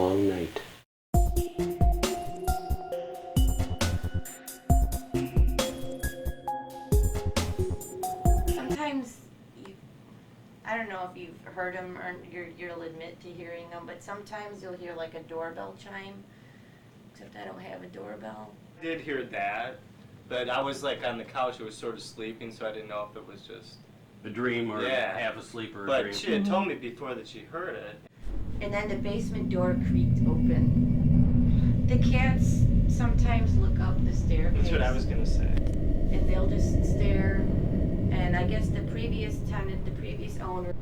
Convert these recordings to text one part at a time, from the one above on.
long night. Sometimes I don't know if you've heard them or you'll admit to hearing them, but sometimes you'll hear like a doorbell chime, except I don't have a doorbell. I did hear that, but I was like on the couch, I was sort of sleeping, so I didn't know if it was just A dream or Yeah. half asleep or a But dream. she had told me before that she heard it. And then the basement door creaked open. The cats sometimes look up the staircase. That's what I was gonna say. And they'll just stare. And I guess the previous tenant, the previous owner,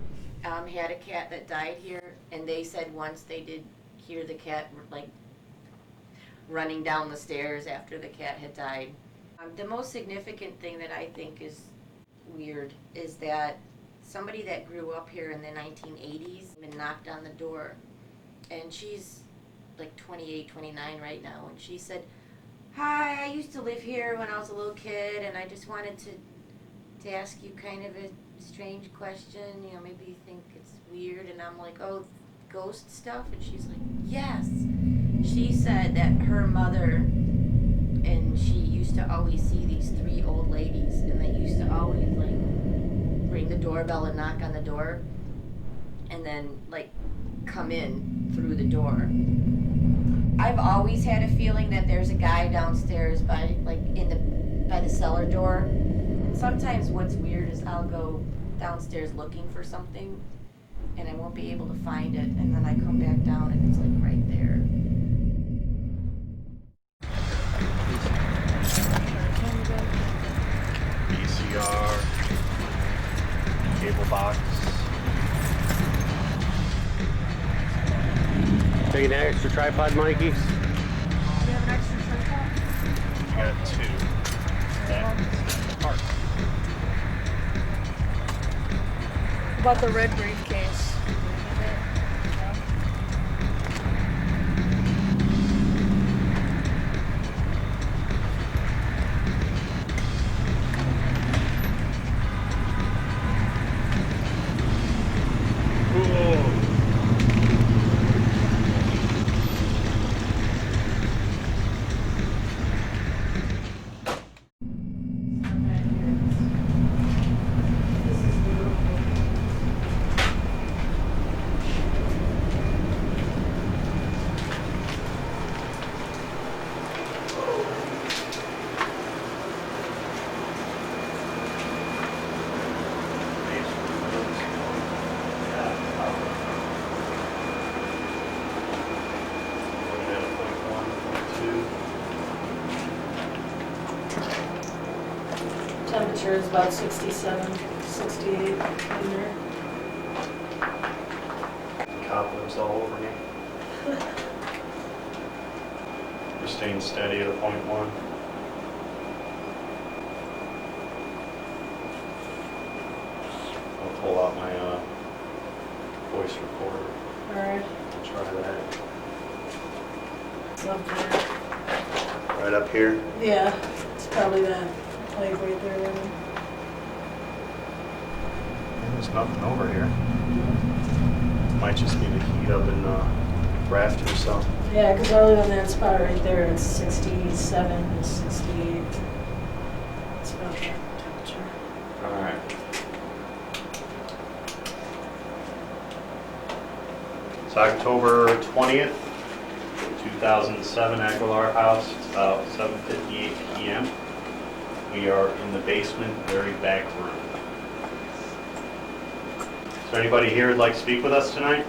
had a cat that died here, and they said once they did hear the cat like running down the stairs after the cat had died. The most significant thing that I think is weird is that somebody that grew up here in the 1980s and knocked on the door, and she's like 28, 29 right now, and she said, "Hi, I used to live here when I was a little kid, and I just wanted to ask you kind of a strange question, you know, maybe you think it's weird." And I'm like, "Oh, ghost stuff?" And she's like, "Yes." She said that her mother and she used to always see these three old ladies, and they used to always like ring the doorbell and knock on the door and then like come in through the door. I've always had a feeling that there's a guy downstairs by the cellar door. And sometimes what's weird is I'll go downstairs looking for something and I won't be able to find it, and then I come back down and it's like right there. VCR, cable box. Taking that extra tripod, Mikey? Do you have an extra tripod? You got two. Apart. About the red briefcase. Temperature is about 67, 68 in there. Cobwebs all over me. We're staying steady at a .1. I'll pull out my voice recorder. Alright, I'll try that. it's up there. Right up here. Yeah, it's probably that plate right there. Really. There's nothing over here. Might just be the heat up in the rafters or something. Yeah, because other than that spot right there, it's 67, 68. It's about that temperature. Alright. It's October 20th, 2007, Aguilar House. It's about 7:58 p.m. We are in the basement, very back room. Is there anybody here who'd like to speak with us tonight?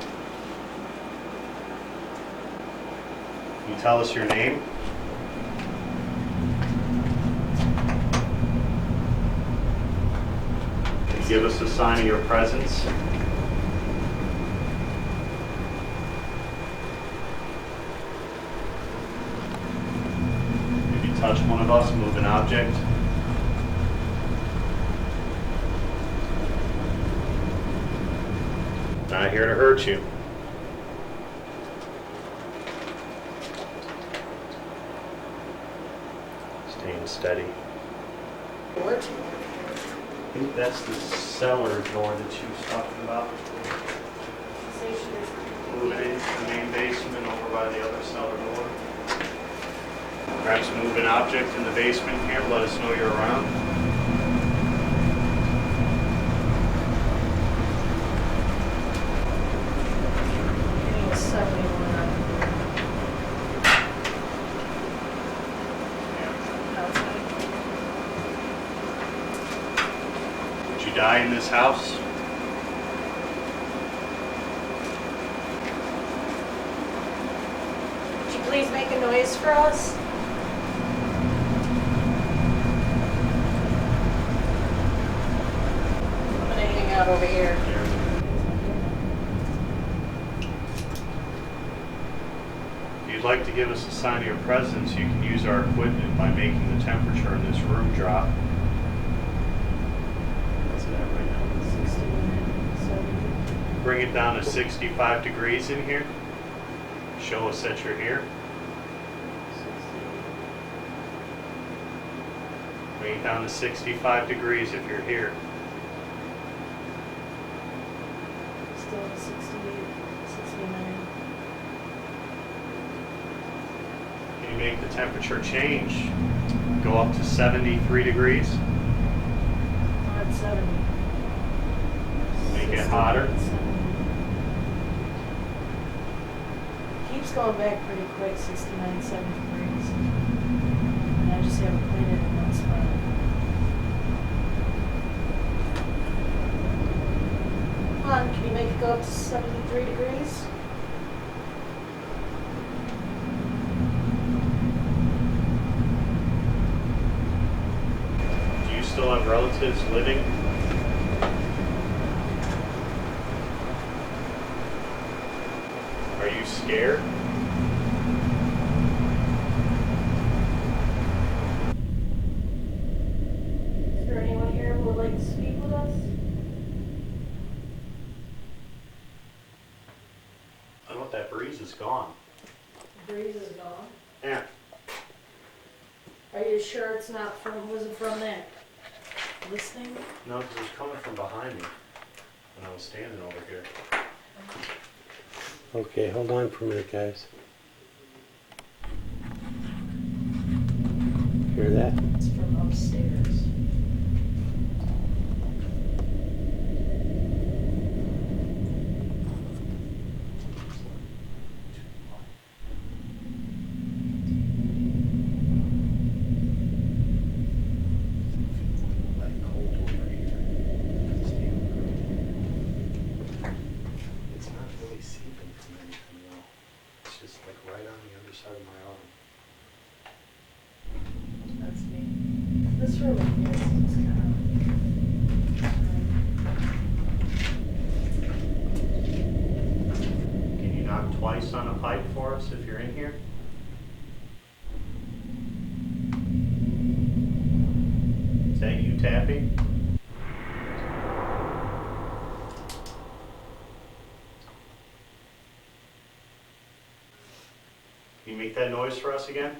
Can you tell us your name? Can you give us a sign of your presence? Maybe touch one of us, move an object. Not here to hurt you. Staying steady. What? I think that's the cellar door that she was talking about. moving into the main basement over by the other cellar door. Perhaps move an object in the basement here, let us know you're around. Getting a 71 outside. Would you die in this house? Would you please make a noise for us? I'm gonna hang out over here. If you'd like to give us a sign of your presence, you can use our equipment by making the temperature in this room drop. What's it at right now? 69, Bring it down to 65 degrees in here. Show us that you're here. Bring it down to 65 degrees if you're here. still at 68, 69. Can you make the temperature change? Go up to 73 degrees. I'm at 70. Make it hotter. 70. Keeps going back pretty quick, 69, 70 degrees. And I just haven't played it in one spot. Come on, can you make it go up to 73 degrees? Do you still have relatives living? Are you scared? Is there anyone here who would like to speak with us? I know that breeze is gone. The breeze is gone. Yeah. Are you sure it's not from, was it from that listening? No, because it was coming from behind me when I was standing over here. Okay, hold on for a minute, guys. Hear that? It's from upstairs. Like cold over here. It's not really seeping from anything though. It's just like right on the other side of my arm. That's me. This room in here seems kind of. Can you knock twice on a pipe for us if you're in here? Is that you tapping? Can you make that noise for us again?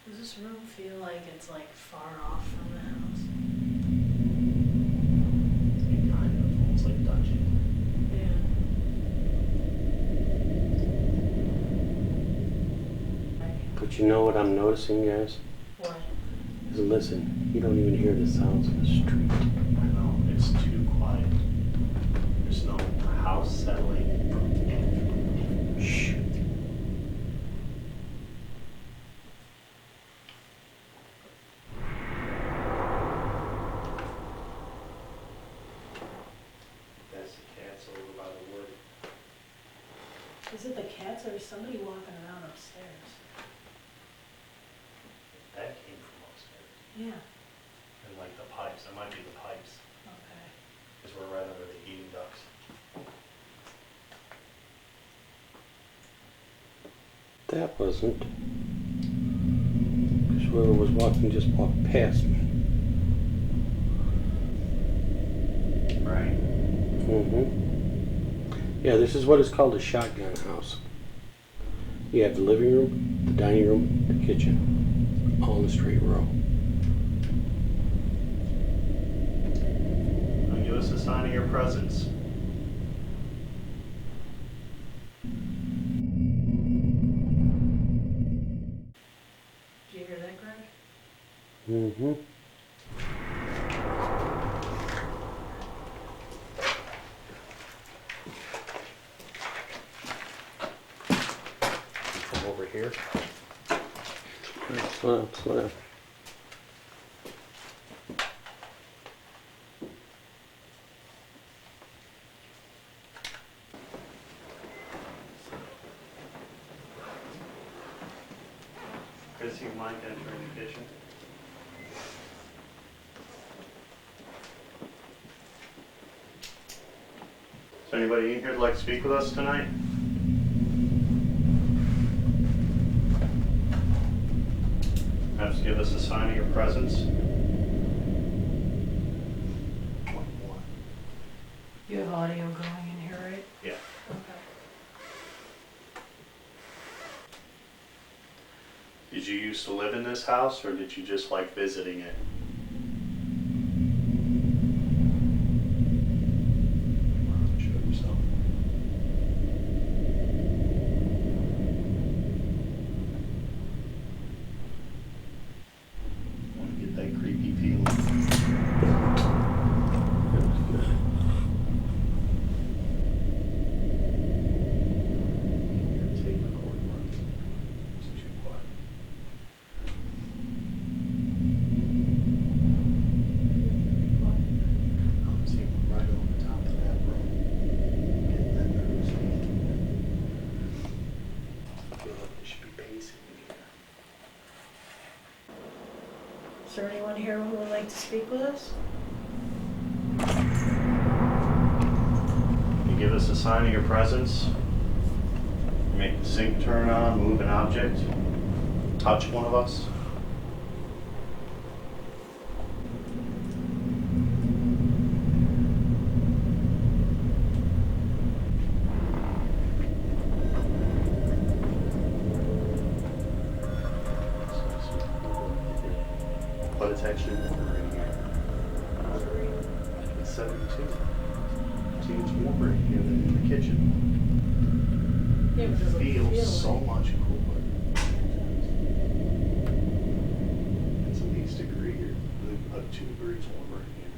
Does this room feel like it's like far off from the house? Kind of. It's like a dungeon. Yeah. But you know what I'm noticing, guys? What? Is listen, you don't even hear the sounds of the street. I know. It's too quiet. There's no house settling. Shh. That's the cats over by the wood. Is it the cats or is somebody walking around upstairs? That came from upstairs. Yeah. And like the pipes, that might be the pipes, Okay. because we're right under the heating ducts. That wasn't. Because whoever was walking just walked past me. Right. Yeah, this is what is called a shotgun house. You have the living room, the dining room, the kitchen. on the straight row. And give us a sign of your presence. Did you hear that, Greg? Mm-hmm. Come over here. That's Chris, you mind entering the kitchen? Is there anybody in here that'd like to speak with us tonight? Perhaps give us a sign of your presence. You have audio going in here, right? Yeah. Okay. Did you used to live in this house, or did you just like visiting it? Show yourself. Want to get that creepy feeling? Your tape recorder runs. It's too quiet. I'm seeing one right over the top of that room. Getting that nervous feeling. I feel like they should be pacing in here. Is there anyone here who would like to speak with us? You give us a sign of your presence. Make the sink turn on, move an object, touch one of us. But it's actually warmer in here. It's 72. See, it's warmer in here than in the kitchen. Yeah, but does it feel Feels so like- much cooler. It's at least a degree or 2 degrees warmer in here.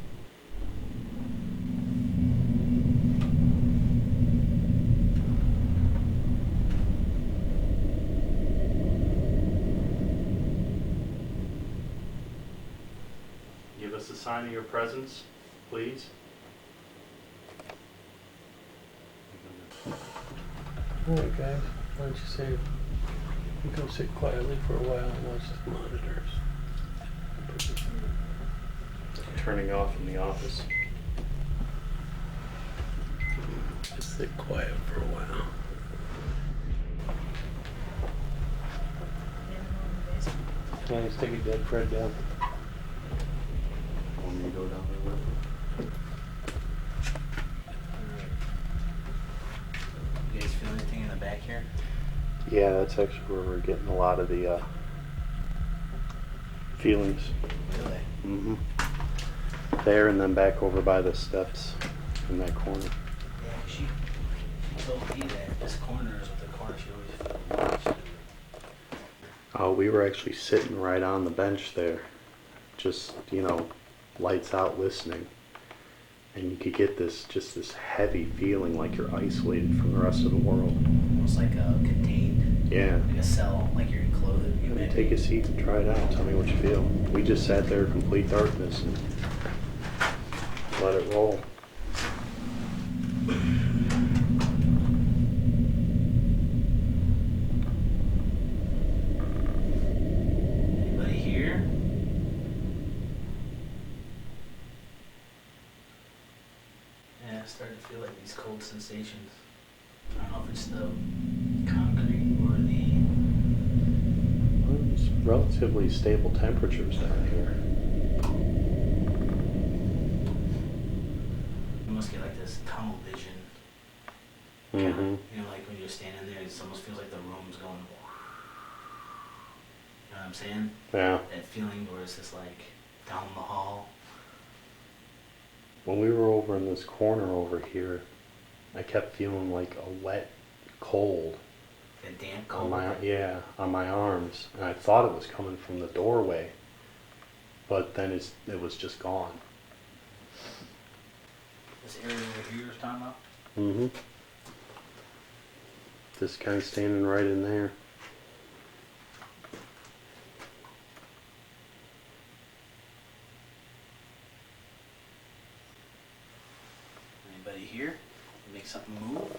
Give us a sign of your presence, please. Alright guys, why don't you say, you come sit quietly for a while and watch the monitors. Turning off in the office. Just sit quiet for a while. Can I just take a dead Fred down? Want me to go down there with you? You guys feel anything in the back here? Yeah, that's actually where we're getting a lot of the feelings. Really? Mm-hmm. There and then back over by the steps in that corner. Yeah, she told me that this corner is the corner she always felt. Oh, we were actually sitting right on the bench there, just, lights out listening. And you could get this heavy feeling like you're isolated from the rest of the world. Almost like a contained, Yeah. like a cell, like you're enclosed. Take a seat and try it out. Tell me what you feel. We just sat there in complete darkness and let it roll. Anybody here? Yeah, I started to feel like these cold sensations. I don't know if it's the concrete or the... Well, it's relatively stable temperatures down here. You must get like this tunnel vision. Mm-hmm. You know, like when you're standing there, it almost feels like the room's going... know what I'm saying? Yeah. That feeling where it's just like down the hall. When we were over in this corner over here, I kept feeling like a wet cold That damp on cold. on my arms, and I thought it was coming from the doorway, but then it was just gone. This area over here is talking about? Mm-hmm. This guy's standing right in there. Anybody here? Make something move?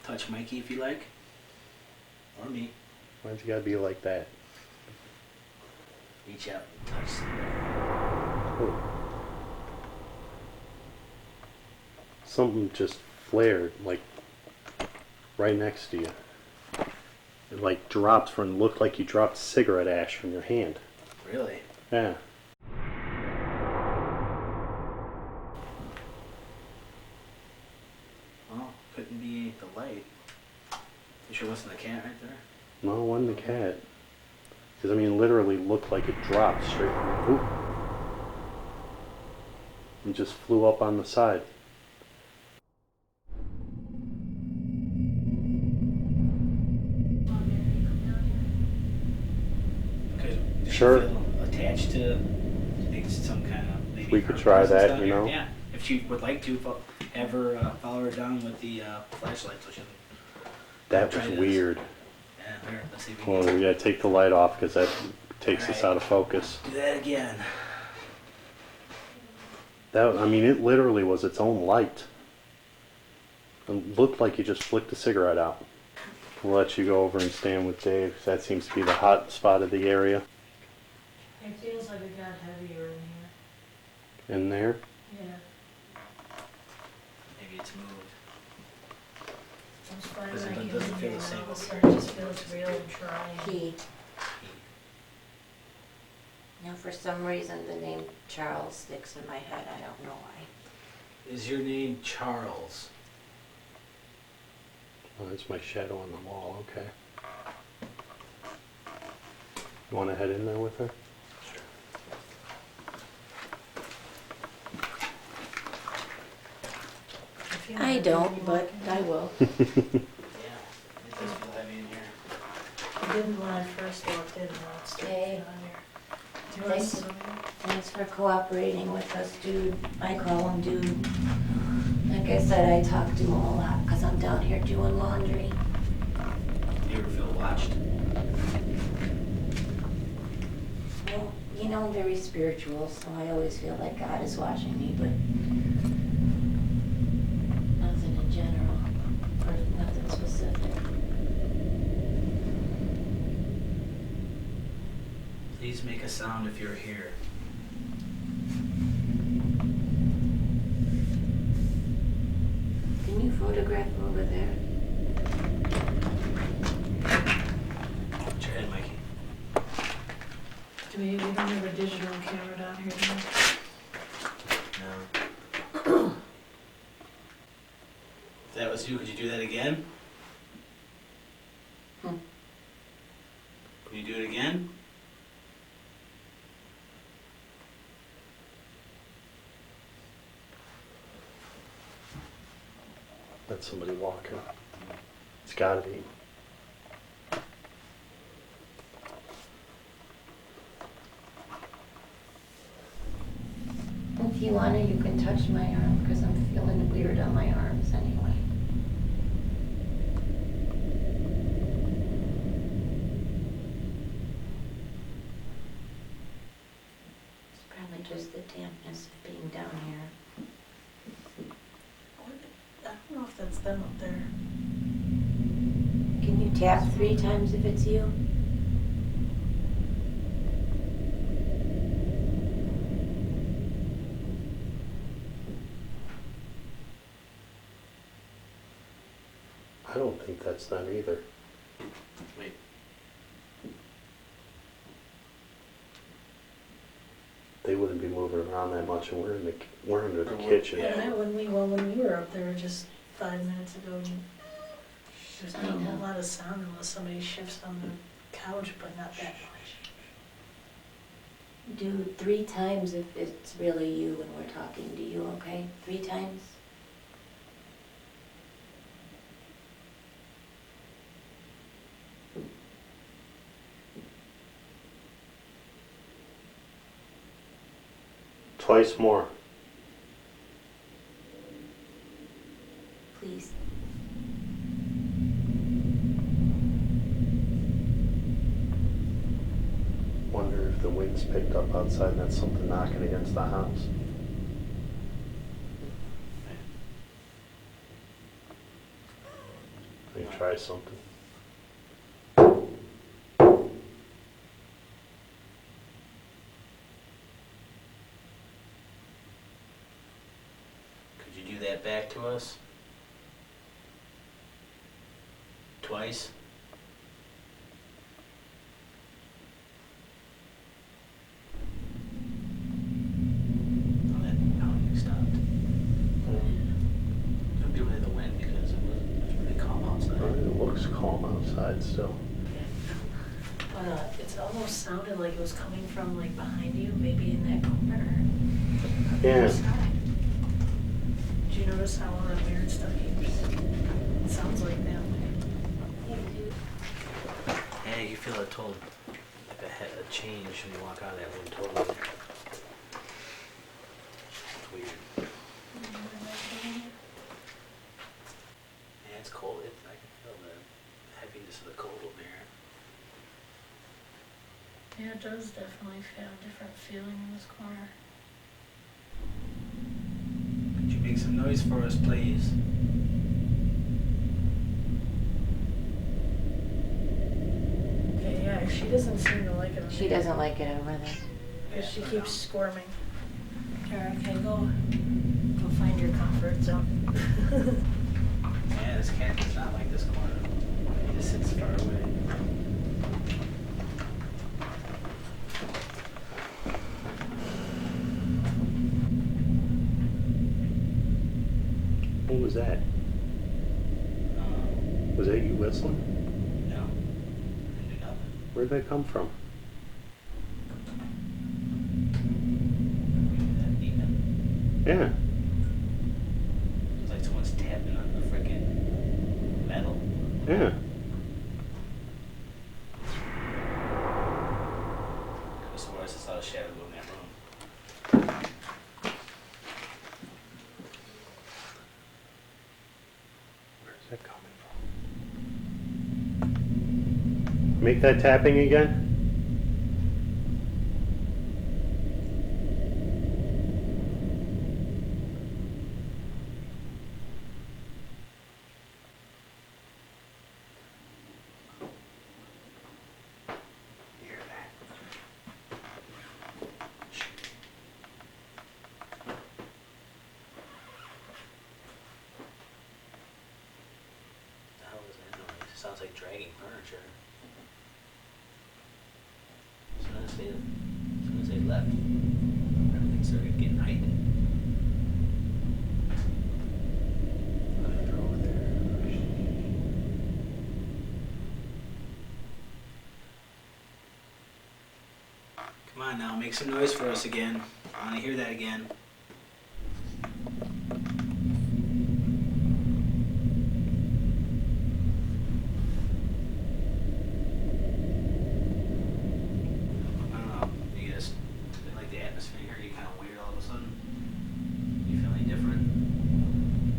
Touch Mikey if you like. Or me. Why'd you gotta be like that? Reach out and touch. Oh. Something just flared, like, right next to you. It, like, dropped from, looked like you dropped cigarette ash from your hand. Really? Yeah. Well, couldn't be the light. You sure it wasn't the cat right there? No, it wasn't the cat. Because, I mean, it literally looked like it dropped straight from, oop. And just flew up on the side. Could Sure. she feel attached to maybe some kind of maybe We could her try presence that, down you here? know? Yeah. If she would like to, have her follow her down with the flashlight so she can. That Try was this. weird. Yeah, here, let's see if we Well, can we gotta take the light off because that takes us Alright. out of focus. do that again. That, I mean, it literally was its own light. It looked like you just flicked a cigarette out. We'll let you go over and stand with Dave. That seems to be the hot spot of the area. It feels like it got heavier in here. In there. Yeah. Maybe it's moved. I'm just finding Doesn't- like doesn't in feel here the same. now, so it just feels real dry. He. Now, for some reason, the name Charles sticks in my head. I don't know why. Is your name Charles? Oh, that's my shadow on the wall. Okay. You want to head in there with her? If you I want don't, to but walk in. I will. Yeah. It does feel heavy in here. I didn't when I first walked in, now it's starting to Okay. feel heavier. Do you want to Thanks. sit over here? Thanks for cooperating with us, dude. I call him dude. Like I said, I talk to him a lot because I'm down here doing laundry. You ever feel watched? Well, you know, I'm very spiritual, so I always feel like God is watching me, but nothing in general, or nothing specific. Please make a sound if you're here. Can you photograph over there? Put your head, Mikey. We don't have a digital camera down here, do No. If that was you, could you do that again? Hmm. Can you do it again? That's somebody walking. It's gotta be. If you want to, you can touch my arm because I'm feeling weird on my arms anyway. It's probably just the dampness of being down here. I don't know if that's them up there. Can you tap 3 times if it's you? I don't think that's them either. Wait. They wouldn't be moving around that much, and we're under the Or what- kitchen. yeah. Yeah, when we were up there just 5 minutes ago, there's not a whole lot of sound unless somebody shifts on the couch, but not that much. Do 3 times if it's really you and we're talking to you, okay? 3 times? Twice more. Please. Wonder if the wind's picked up outside and that's something knocking against the house. Maybe try something. Could you do that back to us? Twice? Oh, that pounding stopped. Could be with the wind because it was really calm outside. It looks calm outside still. But it almost sounded like it was coming from like behind you, maybe in that corner. On the Yeah. other side. Did you notice how all that weird stuff keeps? It sounds like that. Yeah, you feel a total, like a change when you walk out of that room totally. It's weird. Yeah, it's cold. I can feel the heaviness of the cold over here. Yeah, it does definitely feel a different feeling in this corner. Could you make some noise for us, please? Okay, yeah, she doesn't seem to like it. She doesn't like it over there. Because she keeps squirming. Tara, okay, go find your comfort zone. Yeah, this cat does not like this corner. He just sits far away. What was that? Was that you whistling? No. Didn't do nothing. Where'd that come from? That demon. Yeah. It's like someone's tapping on the freaking metal. Yeah. Could've sworn I saw a shadow go in that room. Where's that coming from? Make that tapping again? Hear that? The hell is that noise? It sounds like dragging furniture. As soon as they left, everything started getting heightened. They're over there. Come on now, make some noise for us again. I want to hear that again. I don't know. You guys feel like the atmosphere here? You kind of weird all of a sudden? You feel any different?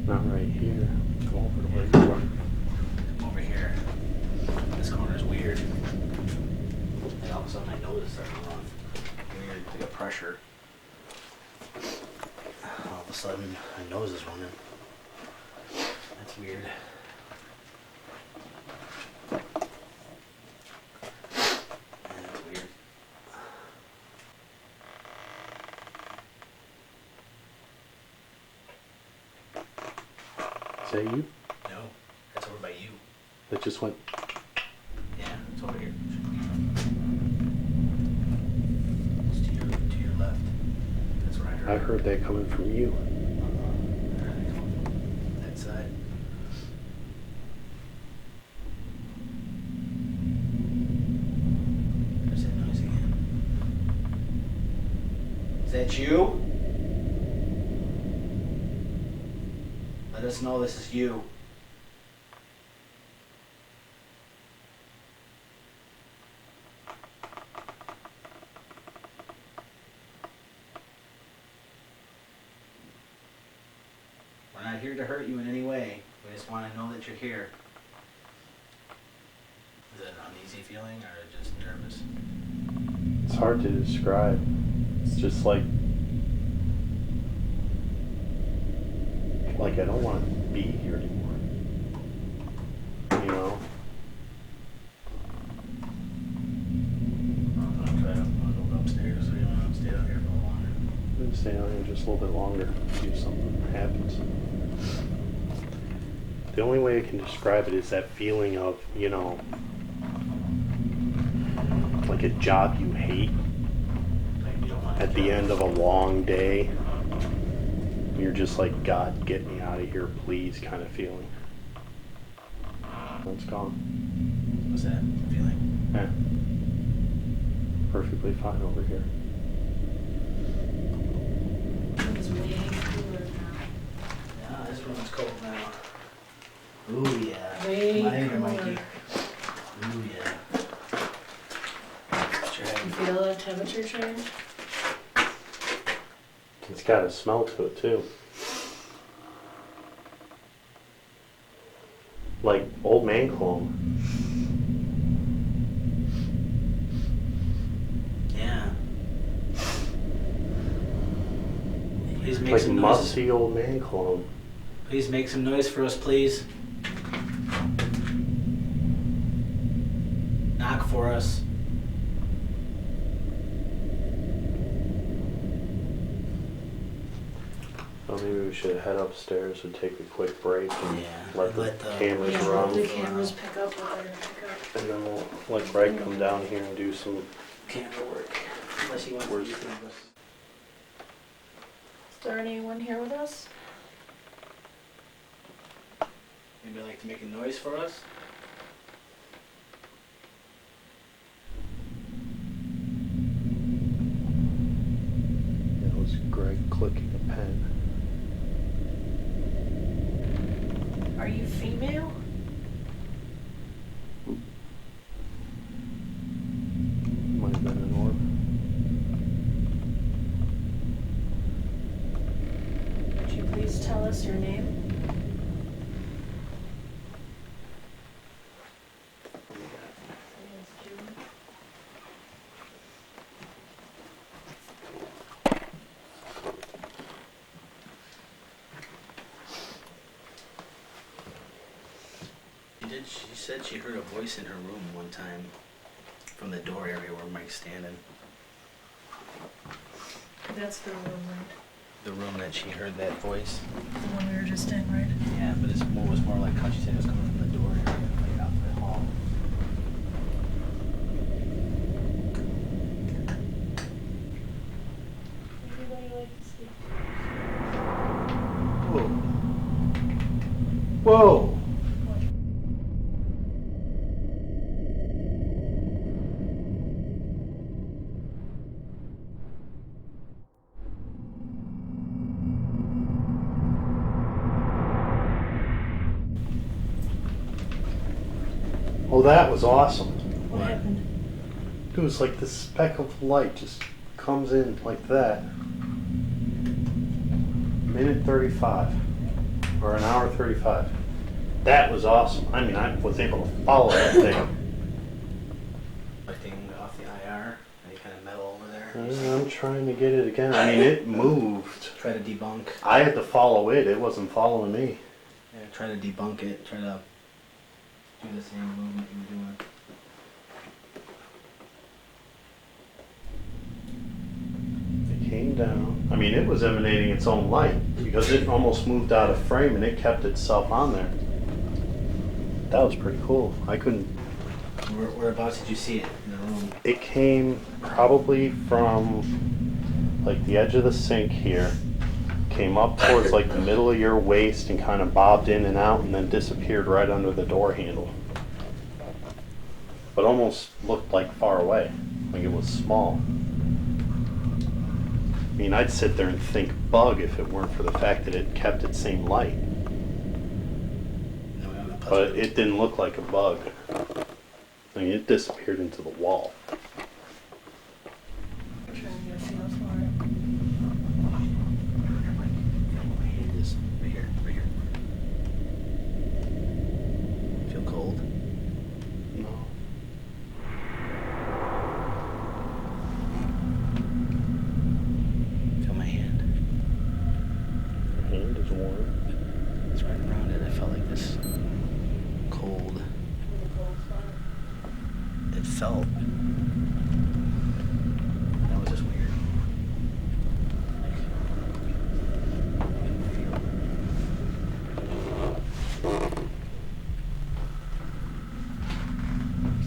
Not right here. Come over to where you are. Come over here. This corner's weird. And all of a sudden my nose is starting to run. Weird, like a pressure. All of a sudden my nose is running. That's weird. That's weird. Is that you? No, that's over by you. That just went. Yeah, it's over here. It's to your left. That's where I heard. I heard that coming from you. I heard it coming from that side. that you? Let us know this is you. We're not here to hurt you in any way. We just want to know that you're here. Is it an uneasy feeling or just nervous? It's hard to describe. It's just like I don't want to be here anymore. You know? I'll try to go upstairs, or you want to stay out here for a little longer? I'm gonna stay out here just a little bit longer, see if something happens. The only way I can describe it is that feeling of, you know, like a job you hate Like you don't want at the end of a long day. You're just like, God, get me out of here, please, kind of feeling. It's gone. What's that feeling? Yeah. Perfectly fine over here. It's way cooler now. Yeah, this room's cold now. Ooh yeah. Way Come on in here, cooler. Mikey. Ooh yeah. Put your You head. feel a temperature change? It's got a smell to it too. Like old man cologne. Yeah. Please make Like some noise. musty old man cologne. Please make some noise for us, please. Knock for us. So maybe we should head upstairs and take a quick break and Yeah, let the let the- cameras Yeah, run. let the cameras pick up what they're gonna pick up. And then we'll let Greg come down here and do some Camera work. Unless he wants to Where's- use one of us. Is there anyone here with us? Anybody like to make a noise for us? That was Greg clicking a pen. Are you female? Might have been an orb. Could you please tell us your name? She said she heard a voice in her room one time from the door area where Mike's standing. That's the room, right? The room that she heard that voice. The one we were just in, right? Yeah, but it was more like how she said it was coming from the door area, like out the hall. Anybody like to sleep? Whoa. Whoa! Oh, that was awesome. What happened? It was like this speck of light just comes in like that. Minute 35. Or an hour 35. That was awesome. I mean, I was able to follow that thing. Reflecting off the IR, any kind of metal over there. I'm trying to get it again. I mean, it moved. Try to debunk. I had to follow it. It wasn't following me. Yeah, try to debunk it. Try to do the same movement you were doing. It came down. I mean, it was emanating its own light because it almost moved out of frame and it kept itself on there. That was pretty cool. I couldn't. Whereabouts did you see it in the room? It came probably from like the edge of the sink here, came up towards like the middle of your waist and kind of bobbed in and out and then disappeared right under the door handle. But almost looked like far away, like it was small. mean, I'd sit there and think bug if it weren't for the fact that it kept its same light. But it didn't look like a bug. I mean, it disappeared into the wall. Trying to get a feel for it. My hand is right here, right here. Feel cold? No. Feel my hand. Your hand is warm. It's right around it. I felt like this cold. With a cold spot. It felt. That was just weird.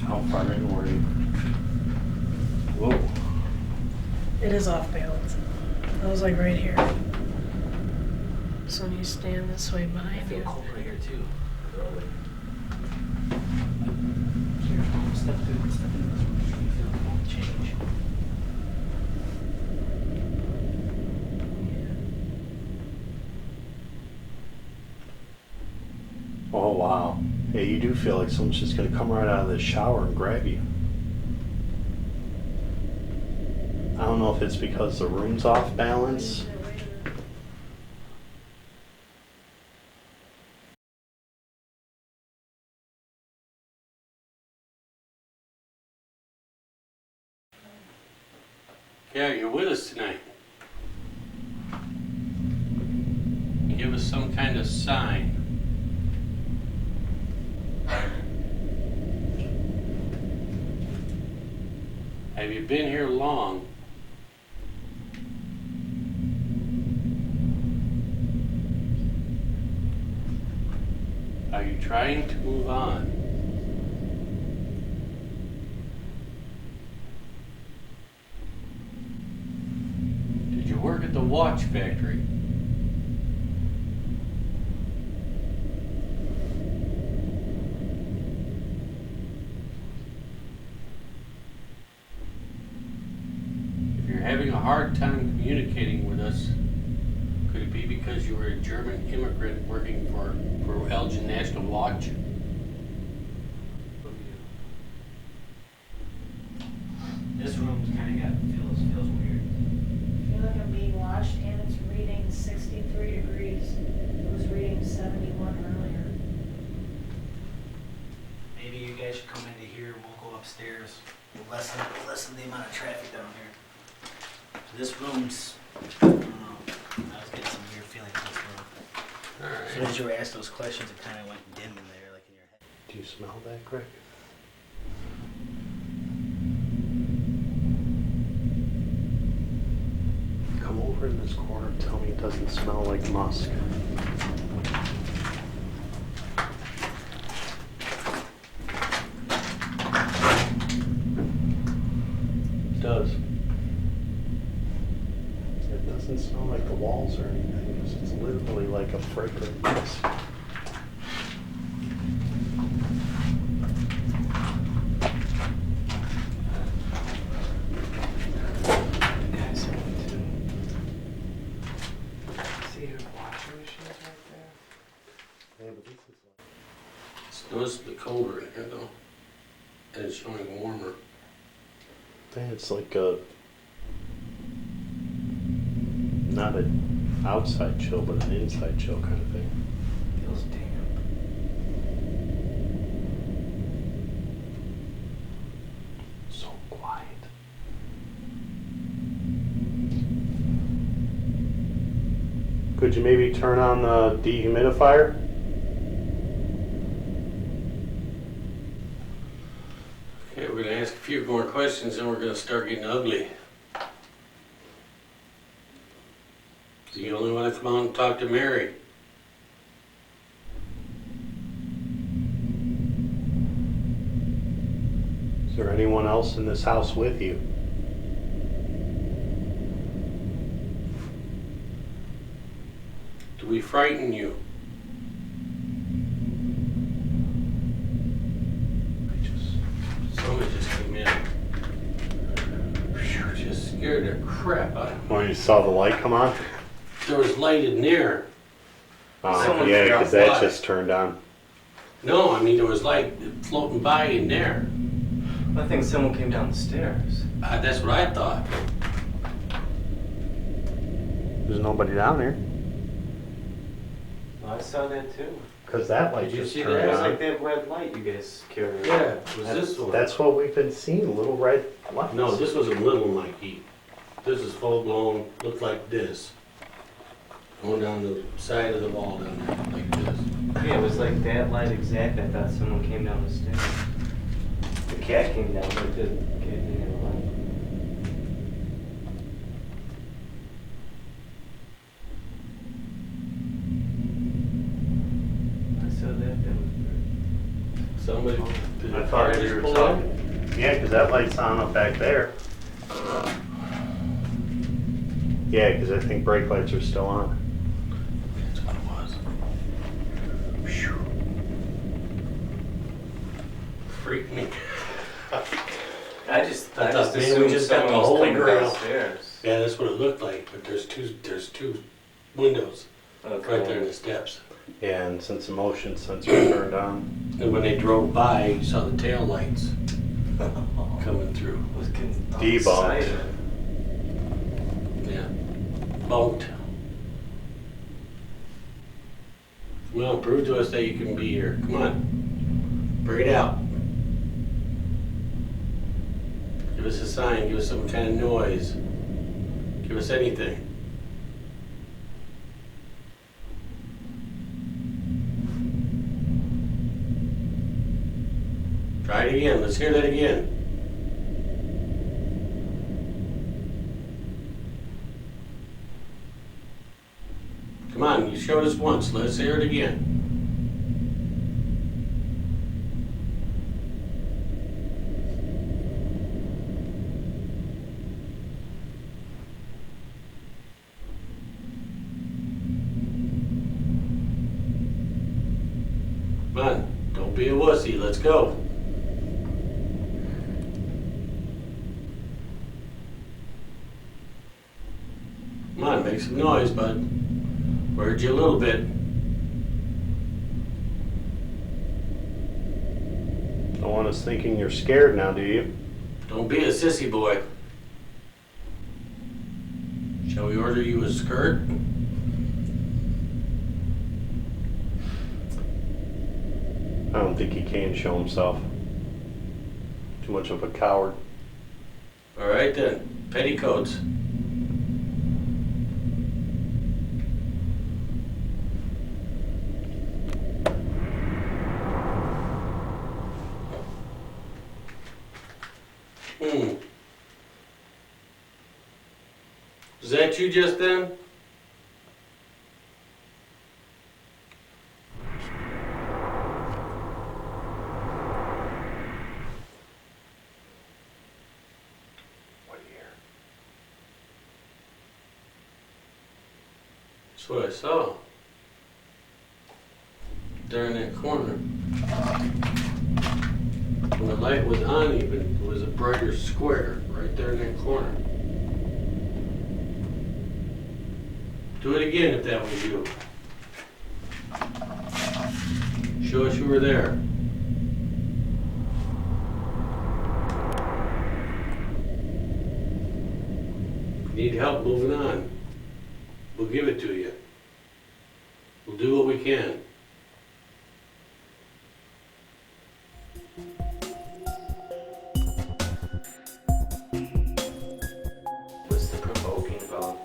How far in were you? Whoa. It is off balance. I was like right here. So when you stand this way I behind feel you. cold right here too. Here, step into this room. You feel the cold change. Oh, wow. Yeah, you do feel like someone's just gonna come right out of the shower and grab you. I don't know if it's because the room's off balance. Yeah, you're with us tonight. Give us some kind of sign. Have you been here long? Are you trying to move on? Did you work at the watch factory? If you're having a hard time communicating with us, could it be because you were a German immigrant working for Elgin National Watch? This room's kind of feels weird. I feel like I'm being watched and it's reading 63 degrees. It was reading 71 earlier. Maybe you guys should come into here and we'll go upstairs. We'll lessen the amount of traffic down here. This room's, I don't know. I was getting some weird feelings in this room. As soon as you were asked those questions, it kind of went dim in there, like in your head. Do you smell that, Greg? Come over in this corner and tell me it doesn't smell like musk. It does. It doesn't smell like the walls or anything. It's literally like a fragrant musk. See your washing machines right there? Yeah, but this is like... It's noticeably colder in here though, and it's showing warmer. Man, it's like a... not an outside chill, but an inside chill kind of thing. Feels damp. So quiet. Could you maybe turn on the dehumidifier? Okay, we're gonna ask a few more questions and we're gonna start getting ugly. Do you only wanna come out and talk to Mary? Is there anyone else in this house with you? Do we frighten you? Somebody just came in. Phew, just scared the crap out of me. Well, you saw the light come on? There was light in there. Someone Yeah, figured because out that why. just turned on. No, I mean, there was light floating by in there. I think someone came down the stairs. That's what I thought. There's nobody down here. I saw that too. Because that light Did you just see turned that? It was on. like that red light you guys carried. Yeah, it was this one. That's what we've been seeing, little red lights. No, this wasn't little, Mikey. This is full blown, looked like this. Going down the side of the wall down there, like this. Yeah, it was like that light exact. I thought someone came down the stairs. The cat came down, but the cat didn't have a light. I saw that. That was weird. Somebody, did I the thought fire you just were pull talking. in? Yeah, because that light's on up back there. Yeah, because I think brake lights are still on. That's what it was. Freaked me. I just thought, man, we assumed just got the someone was whole coming ground. downstairs. Yeah, that's what it looked like, but there's two windows Okay. right there in the steps. Yeah, and since the motion sensor turned on. And when they drove by, you saw the tail lights coming through. I was getting Debunked. excited. Yeah. Bunked. Come on, prove to us that you can be here. Come on. Bring it out. Give us a sign. Give us some kind of noise. Give us anything. Try it again. Let's hear that again. Come on, you showed us once. Let's hear it again. Come on, don't be a wussy. Let's go. Come on, make some noise, bud. Heard you a little bit. Don't want us thinking you're scared now, do you? Don't be a sissy boy. Shall we order you a skirt? I don't think he can show himself. Too much of a coward. All right then, petticoats. Was that you just then? What do you hear? That's what I saw. There in that corner. When the light was on even, it was a brighter square right there in that corner. Do it again if that was you. Show us you were there. Need help moving on. We'll give it to you. We'll do what we can. What's the provoking about?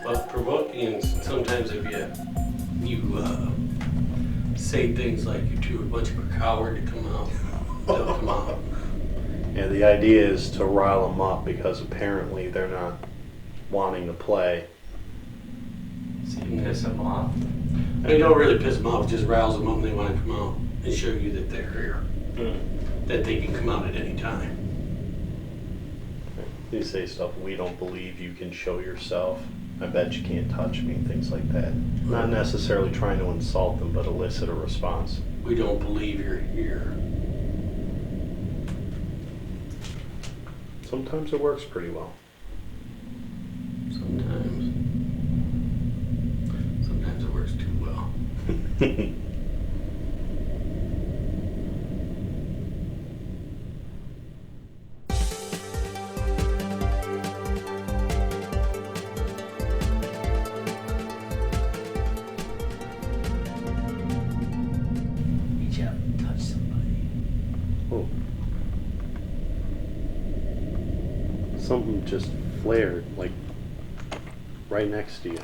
But provoking, sometimes if you say things like you're too much of a coward to come out, they'll come out. Yeah, the idea is to rile them up because apparently they're not wanting to play. So you piss them off? I mean, don't really piss them off, just rouse them up and they want to come out and show you that they're here, that they can come out at any time. They say stuff, we don't believe you can show yourself. I bet you can't touch me, things like that. Not necessarily trying to insult them, but elicit a response. We don't believe you're here. Sometimes it works pretty well. Reach out and touch somebody. Oh. Something just flared, like, right next to you.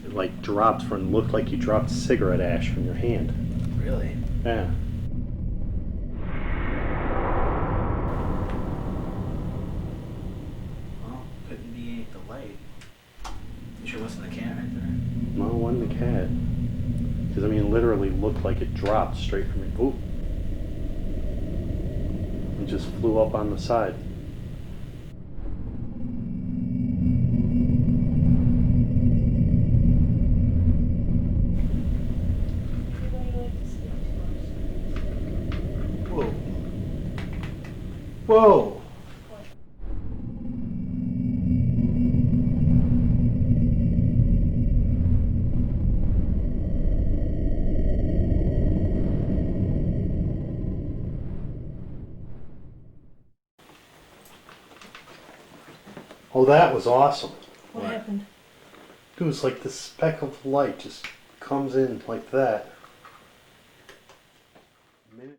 It, like, dropped from, looked like you dropped cigarette ash from your hand. Really? Yeah. Well, couldn't be the light. You sure it wasn't the cat right there? No, it wasn't the cat. Because, I mean, it literally looked like it dropped straight from your... Ooh. It just flew up on the side. Whoa. Whoa. Oh, that was awesome. What What? happened? It was like this speck of light just comes in like that. Minute.